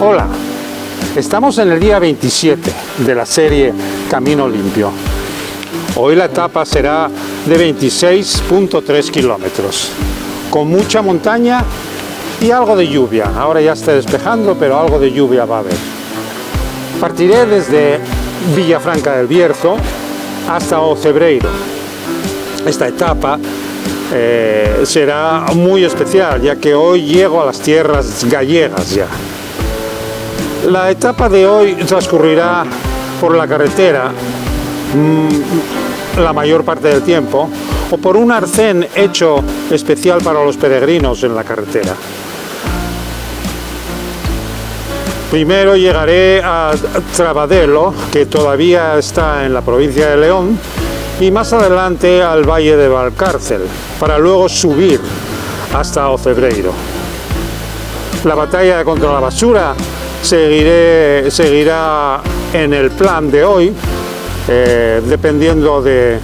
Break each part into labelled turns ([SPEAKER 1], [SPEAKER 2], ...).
[SPEAKER 1] Hola, estamos en el día 27 de la serie Camino Limpio. Hoy la etapa será de 26.3 kilómetros, con mucha montaña y algo de lluvia. Ahora ya está despejando, pero algo de lluvia va a haber. Partiré desde Villafranca del Bierzo hasta Ocebreiro. Esta etapa será muy especial, ya que hoy llego a las tierras gallegas ya. La etapa de hoy transcurrirá por la carretera la mayor parte del tiempo, o por un arcén hecho especial para los peregrinos en la carretera. Primero llegaré a Travadelo, que todavía está en la provincia de León, y más adelante al Valle de Valcárcel, para luego subir hasta Ocebreiro. La batalla contra la basura seguirá en el plan de hoy, dependiendo de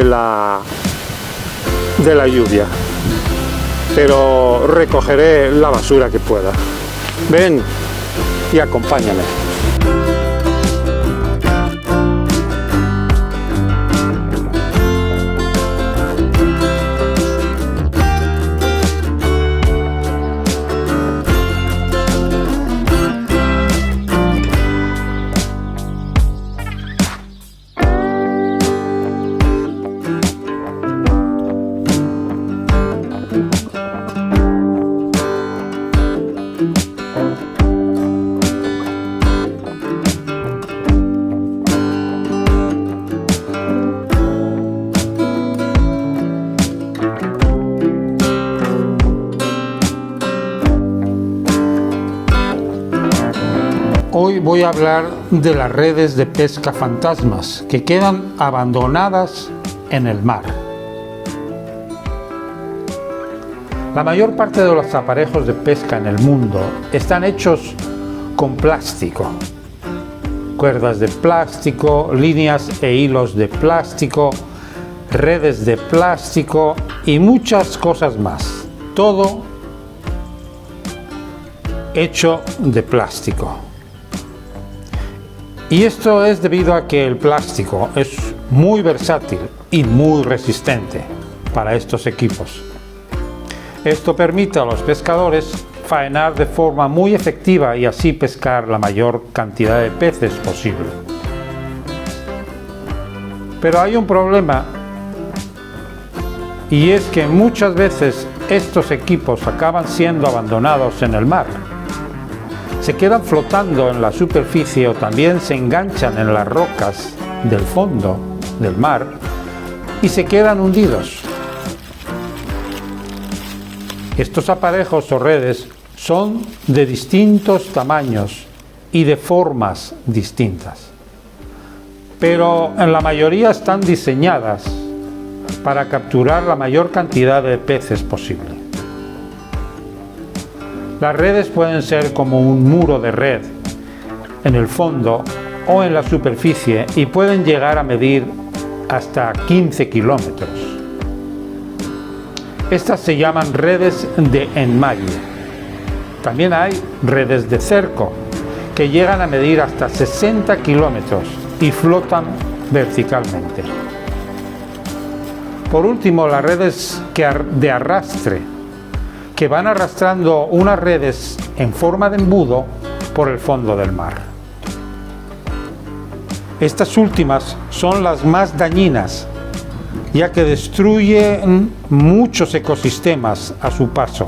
[SPEAKER 1] la lluvia, pero recogeré la basura que pueda. Ven y acompáñame. Hoy voy a hablar de las redes de pesca fantasmas que quedan abandonadas en el mar. La mayor parte de los aparejos de pesca en el mundo están hechos con plástico. Cuerdas de plástico, líneas e hilos de plástico, redes de plástico y muchas cosas más. Todo hecho de plástico. Y esto es debido a que el plástico es muy versátil y muy resistente para estos equipos. Esto permite a los pescadores faenar de forma muy efectiva y así pescar la mayor cantidad de peces posible. Pero hay un problema, y es que muchas veces estos equipos acaban siendo abandonados en el mar. Se quedan flotando en la superficie o también se enganchan en las rocas del fondo del mar y se quedan hundidos. Estos aparejos o redes son de distintos tamaños y de formas distintas, pero en la mayoría están diseñadas para capturar la mayor cantidad de peces posible. Las redes pueden ser como un muro de red en el fondo o en la superficie y pueden llegar a medir hasta 15 kilómetros. Estas se llaman redes de enmalle. También hay redes de cerco que llegan a medir hasta 60 kilómetros y flotan verticalmente. Por último, las redes de arrastre, que van arrastrando unas redes en forma de embudo por el fondo del mar. Estas últimas son las más dañinas, ya que destruyen muchos ecosistemas a su paso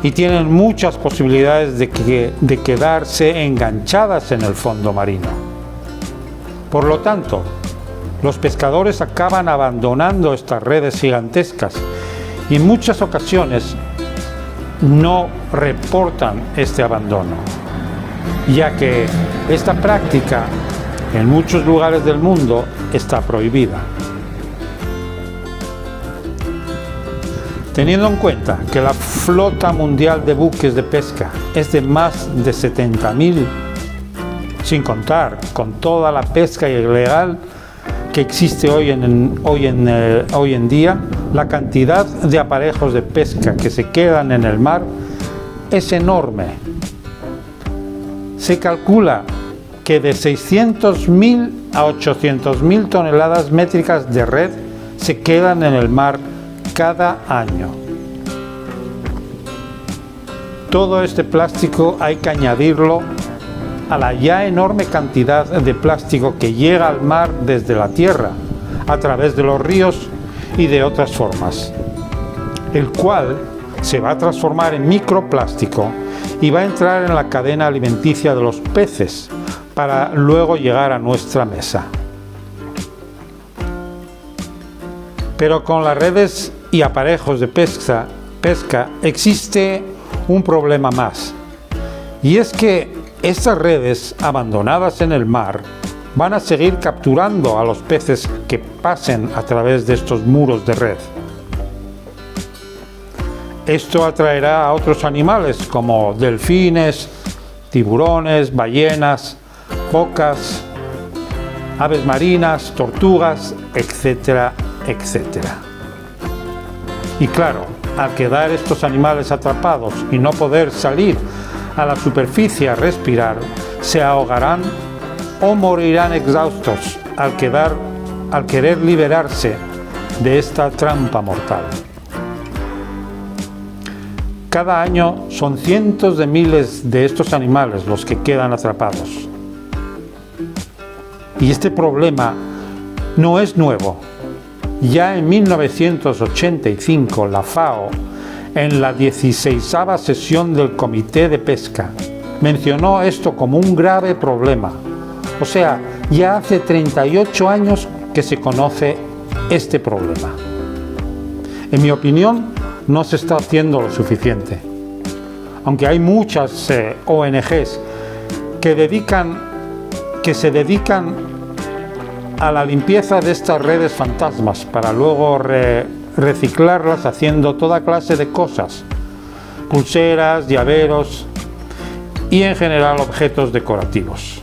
[SPEAKER 1] y tienen muchas posibilidades de quedarse enganchadas en el fondo marino. Por lo tanto, los pescadores acaban abandonando estas redes gigantescas y en muchas ocasiones no reportan este abandono, ya que esta práctica en muchos lugares del mundo está prohibida. Teniendo en cuenta que la flota mundial de buques de pesca es de más de 70.000, sin contar con toda la pesca ilegal que existe hoy en día, la cantidad de aparejos de pesca que se quedan en el mar es enorme. Se calcula que de 600.000 a 800.000 toneladas métricas de red se quedan en el mar cada año. Todo este plástico hay que añadirlo a la ya enorme cantidad de plástico que llega al mar desde la tierra, a través de los ríos y de otras formas, el cual se va a transformar en microplástico y va a entrar en la cadena alimenticia de los peces para luego llegar a nuestra mesa. Pero con las redes y aparejos de pesca existe un problema más, y es que estas redes abandonadas en el mar van a seguir capturando a los peces que pasen a través de estos muros de red. Esto atraerá a otros animales como delfines, tiburones, ballenas, focas, aves marinas, tortugas, etcétera, etcétera. Y claro, al quedar estos animales atrapados y no poder salir a la superficie a respirar, se ahogarán o morirán exhaustos al querer liberarse de esta trampa mortal. Cada año son cientos de miles de estos animales los que quedan atrapados. Y este problema no es nuevo. Ya en 1985 la FAO, en la 16ª sesión del Comité de Pesca, mencionó esto como un grave problema. O sea, ya hace 38 años que se conoce este problema. En mi opinión, no se está haciendo lo suficiente. Aunque hay muchas ONGs que se dedican a la limpieza de estas redes fantasmas para luego reciclarlas haciendo toda clase de cosas, pulseras, llaveros y en general objetos decorativos.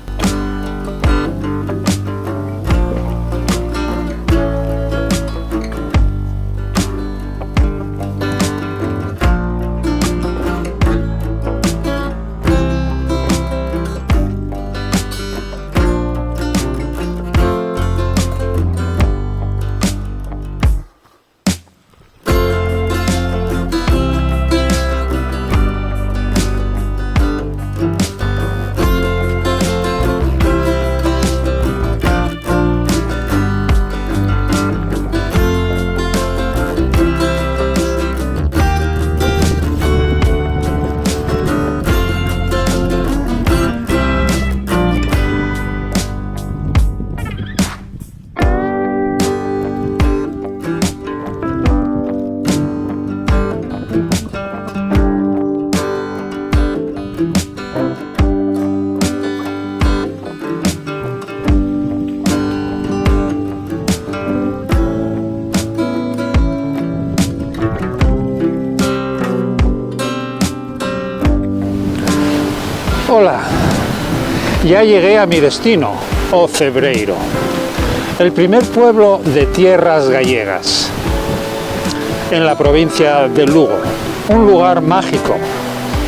[SPEAKER 1] Hola, ya llegué a mi destino, Ocebreiro, el primer pueblo de tierras gallegas, en la provincia de Lugo, un lugar mágico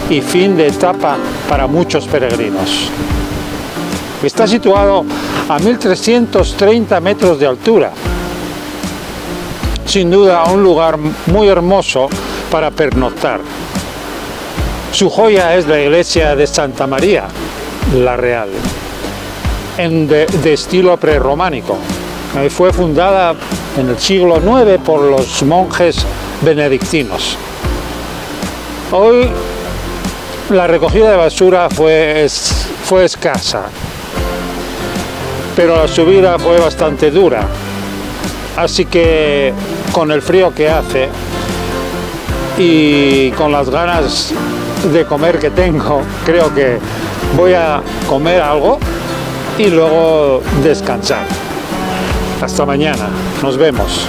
[SPEAKER 1] y fin de etapa para muchos peregrinos. Está situado a 1330 metros de altura, sin duda un lugar muy hermoso para pernoctar. Su joya es la iglesia de Santa María, la Real, de estilo prerrománico. Fue fundada en el siglo IX por los monjes benedictinos. Hoy la recogida de basura fue escasa, pero la subida fue bastante dura. Así que con el frío que hace y con las ganas de comer que tengo, creo que voy a comer algo y luego descansar. Hasta mañana, nos vemos.